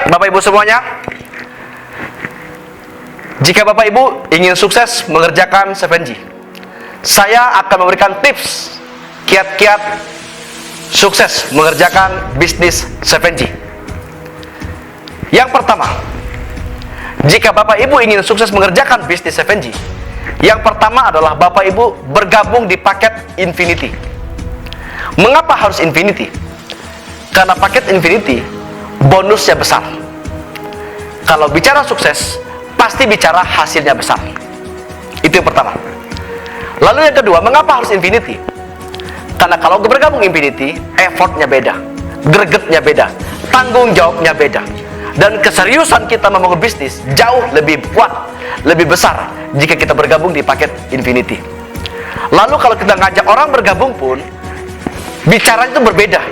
Bapak Ibu semuanya, jika Bapak Ibu ingin sukses mengerjakan 7G, saya akan memberikan tips kiat-kiat sukses mengerjakan bisnis 7G. Yang pertama, jika Bapak Ibu ingin sukses mengerjakan bisnis 7G, yang pertama adalah Bapak Ibu bergabung di paket Infinity. Mengapa harus Infinity? Karena paket Infinity bonusnya besar. Kalau bicara sukses, pasti bicara hasilnya besar. Itu yang pertama. Lalu yang kedua, mengapa harus Infinity? Karena kalau bergabung Infinity, effortnya beda, gregetnya beda, tanggung jawabnya beda, dan keseriusan kita membangun bisnis jauh lebih kuat, lebih besar jika kita bergabung di paket Infinity. Lalu kalau kita ngajak orang bergabung pun, bicaranya itu berbeda.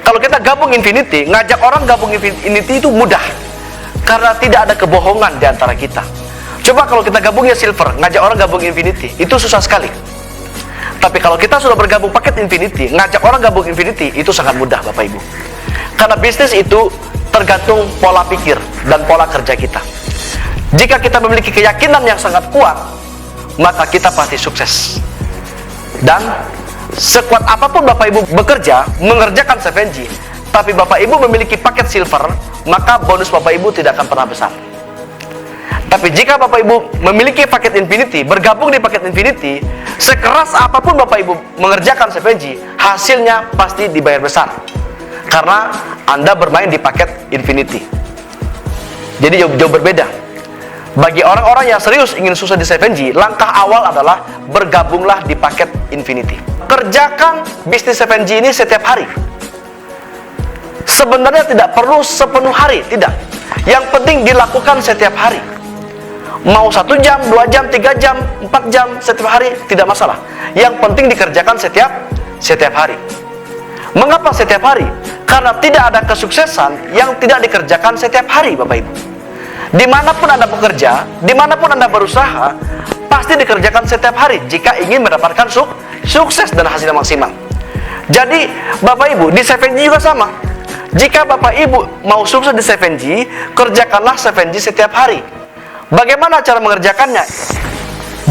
Kalau kita gabung Infinity, ngajak orang gabung Infinity itu mudah, karena tidak ada kebohongan di antara kita. Coba kalau kita gabungnya Silver, ngajak orang gabung Infinity, itu susah sekali. Tapi kalau kita sudah bergabung paket Infinity, ngajak orang gabung Infinity, itu sangat mudah Bapak Ibu. Karena bisnis itu tergantung pola pikir dan pola kerja kita. Jika kita memiliki keyakinan yang sangat kuat, maka kita pasti sukses. Dan sekuat apapun Bapak Ibu bekerja, mengerjakan 7G, tapi Bapak Ibu memiliki paket Silver, maka bonus Bapak Ibu tidak akan pernah besar. Tapi jika Bapak Ibu memiliki paket Infinity, bergabung di paket Infinity, sekeras apapun Bapak Ibu mengerjakan 7G, hasilnya pasti dibayar besar. Karena Anda bermain di paket Infinity. Jadi jauh berbeda. Bagi orang-orang yang serius ingin sukses di 7G, langkah awal adalah bergabunglah di paket Infinity. Kerjakan bisnis 7G ini setiap hari. Sebenarnya tidak perlu sepenuh hari, tidak. Yang penting dilakukan setiap hari. Mau 1 jam, 2 jam, 3 jam, 4 jam setiap hari, tidak masalah. Yang penting dikerjakan setiap hari. Mengapa setiap hari? Karena tidak ada kesuksesan yang tidak dikerjakan setiap hari, Bapak Ibu. Dimanapun Anda bekerja, dimanapun Anda berusaha, pasti dikerjakan setiap hari jika ingin mendapatkan sukses dan hasil maksimal. Jadi Bapak Ibu di 7G juga sama. Jika Bapak Ibu mau sukses di 7G, kerjakanlah 7G setiap hari. Bagaimana cara mengerjakannya?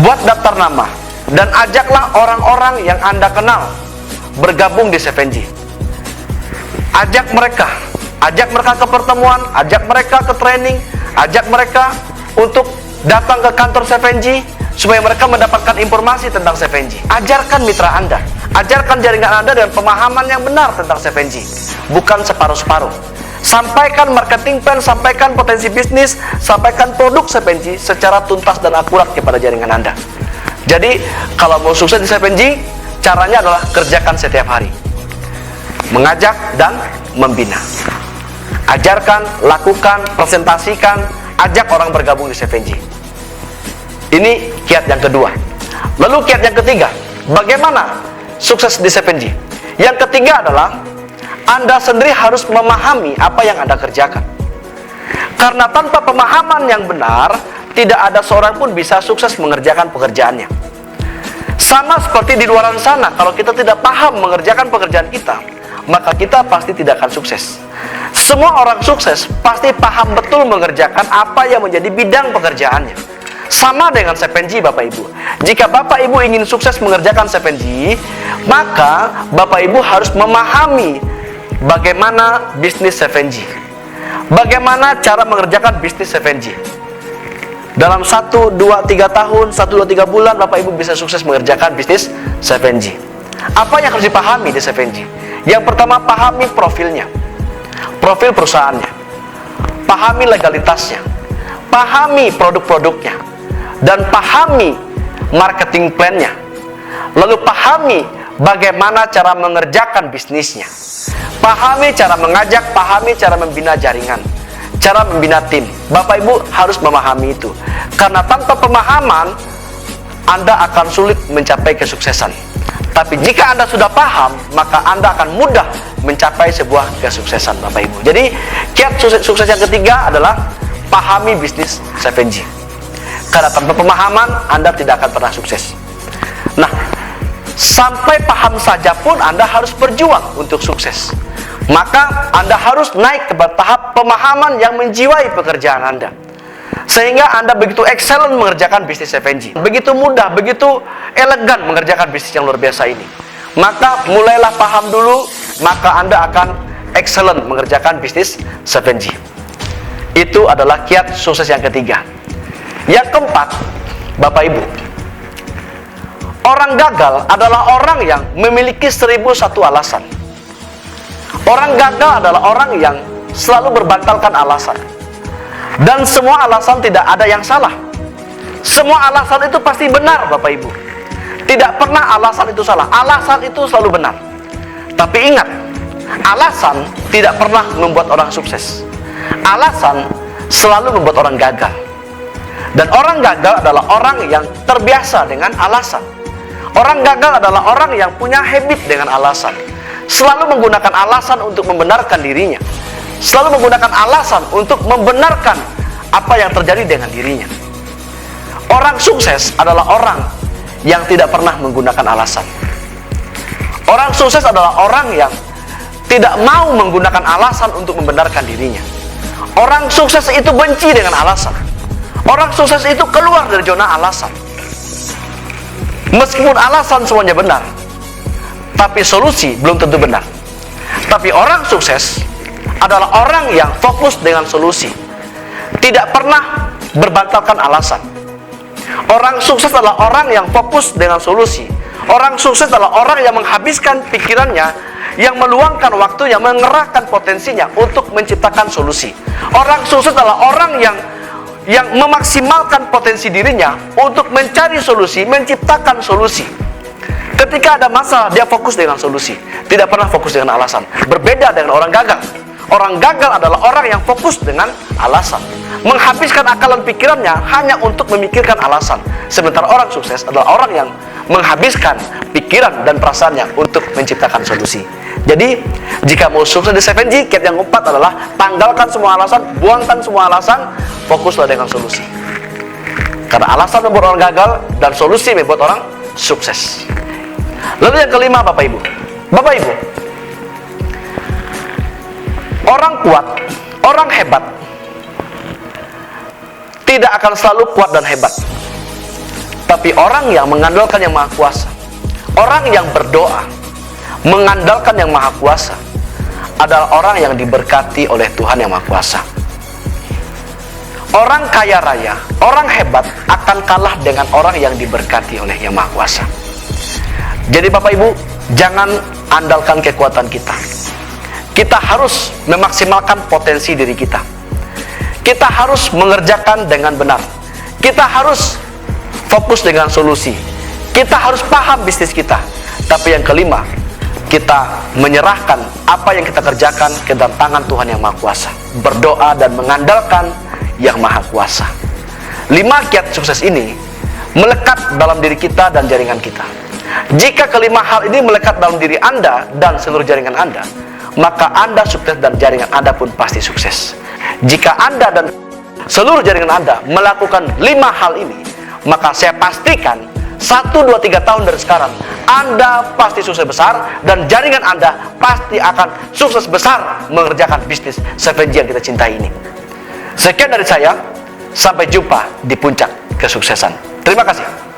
Buat daftar nama dan ajaklah orang-orang yang Anda kenal bergabung di 7G. Ajak mereka ke pertemuan, ajak mereka ke training, ajak mereka untuk datang ke kantor 7G supaya mereka mendapatkan informasi tentang 7G. Ajarkan mitra Anda, ajarkan jaringan Anda dengan pemahaman yang benar tentang 7G, bukan separuh-separuh. Sampaikan marketing plan, sampaikan potensi bisnis, sampaikan produk 7G secara tuntas dan akurat kepada jaringan Anda. Jadi, kalau mau sukses di 7G, caranya adalah kerjakan setiap hari. Mengajak dan membina. Ajarkan, lakukan, presentasikan, ajak orang bergabung di 7G. Ini kiat yang kedua. Lalu kiat yang ketiga, bagaimana sukses di 7G? Yang ketiga adalah Anda sendiri harus memahami apa yang Anda kerjakan. Karena tanpa pemahaman yang benar, tidak ada seorang pun bisa sukses mengerjakan pekerjaannya. Sama seperti di luar sana, kalau kita tidak paham mengerjakan pekerjaan kita, maka kita pasti tidak akan sukses. Semua orang sukses pasti paham betul mengerjakan apa yang menjadi bidang pekerjaannya. Sama dengan 7G Bapak Ibu. Jika Bapak Ibu ingin sukses mengerjakan 7G, maka Bapak Ibu harus memahami bagaimana bisnis 7G. Bagaimana cara mengerjakan bisnis 7G. Dalam 1, 2, 3 tahun, 1, 2, 3 bulan Bapak Ibu bisa sukses mengerjakan bisnis 7G. Apa yang harus dipahami di 7G? Yang pertama, pahami profilnya, profil perusahaannya, pahami legalitasnya, pahami produk-produknya, dan pahami marketing plan-nya. Lalu pahami bagaimana cara mengerjakan bisnisnya, pahami cara mengajak, pahami cara membina jaringan, cara membina tim. Bapak Ibu harus memahami itu, karena tanpa pemahaman Anda akan sulit mencapai kesuksesan. Tapi jika Anda sudah paham, maka Anda akan mudah mencapai sebuah kesuksesan Bapak Ibu. Jadi kiat sukses yang ketiga adalah pahami bisnis 7G. Karena tanpa pemahaman Anda tidak akan pernah sukses. Nah, sampai paham saja pun Anda harus berjuang untuk sukses. Maka Anda harus naik ke tahap pemahaman yang menjiwai pekerjaan Anda, sehingga Anda begitu excellent mengerjakan bisnis 7G. Begitu mudah, begitu elegan mengerjakan bisnis yang luar biasa ini. Maka mulailah paham dulu, maka Anda akan excellent mengerjakan bisnis 7G. Itu adalah kiat sukses yang ketiga. Yang keempat, Bapak Ibu, orang gagal adalah orang yang memiliki 1001 alasan. Orang gagal adalah orang yang selalu berbantalkan alasan. Dan semua alasan tidak ada yang salah. Semua alasan itu pasti benar, Bapak Ibu. Tidak pernah alasan itu salah. Alasan itu selalu benar. Tapi ingat, alasan tidak pernah membuat orang sukses. Alasan selalu membuat orang gagal. Dan orang gagal adalah orang yang terbiasa dengan alasan. Orang gagal adalah orang yang punya habit dengan alasan. Selalu menggunakan alasan untuk membenarkan dirinya. Selalu menggunakan alasan untuk membenarkan apa yang terjadi dengan dirinya. Orang sukses adalah orang yang tidak pernah menggunakan alasan. Orang sukses adalah orang yang tidak mau menggunakan alasan untuk membenarkan dirinya. Orang sukses itu benci dengan alasan. Orang sukses itu keluar dari zona alasan. Meskipun alasan semuanya benar, tapi solusi belum tentu benar. Tapi orang sukses adalah orang yang fokus dengan solusi, tidak pernah berbantalkan alasan. Orang sukses adalah orang yang fokus dengan solusi. Orang sukses adalah orang yang menghabiskan pikirannya, yang meluangkan waktu, yang mengerahkan potensinya untuk menciptakan solusi. Orang sukses adalah orang yang memaksimalkan potensi dirinya untuk mencari solusi, menciptakan solusi. Ketika ada masalah, dia fokus dengan solusi, tidak pernah fokus dengan alasan. Berbeda dengan orang gagal. Orang gagal adalah orang yang fokus dengan alasan, menghabiskan akalan pikirannya hanya untuk memikirkan alasan. Sementara orang sukses adalah orang yang menghabiskan pikiran dan perasaannya untuk menciptakan solusi. Jadi, jika mau sukses di 7G, kiat yang keempat adalah tanggalkan semua alasan, buangkan semua alasan, fokuslah dengan solusi. Karena alasan membuat orang gagal dan solusi membuat orang sukses. Lalu yang kelima, Bapak Ibu, orang kuat, orang hebat tidak akan selalu kuat dan hebat. Tapi orang yang mengandalkan yang Maha Kuasa, orang yang berdoa mengandalkan yang Maha Kuasa, adalah orang yang diberkati oleh Tuhan yang Maha Kuasa. Orang kaya raya, orang hebat akan kalah dengan orang yang diberkati oleh yang Maha Kuasa. Jadi Bapak Ibu, jangan andalkan kekuatan kita. Kita harus memaksimalkan potensi diri kita. Kita harus mengerjakan dengan benar. Kita harus fokus dengan solusi. Kita harus paham bisnis kita. Tapi yang kelima, kita menyerahkan apa yang kita kerjakan ke dalam tangan Tuhan yang Maha Kuasa. Berdoa dan mengandalkan yang Maha Kuasa. 5 kiat sukses ini melekat dalam diri kita dan jaringan kita. Jika kelima hal ini melekat dalam diri Anda dan seluruh jaringan Anda, maka Anda sukses dan jaringan Anda pun pasti sukses. Jika Anda dan seluruh jaringan Anda melakukan 5 hal ini, maka saya pastikan 1, 2, 3 tahun dari sekarang Anda pasti sukses besar dan jaringan Anda pasti akan sukses besar mengerjakan bisnis 7G yang kita cintai ini. Sekian dari saya, sampai jumpa di puncak kesuksesan. Terima kasih.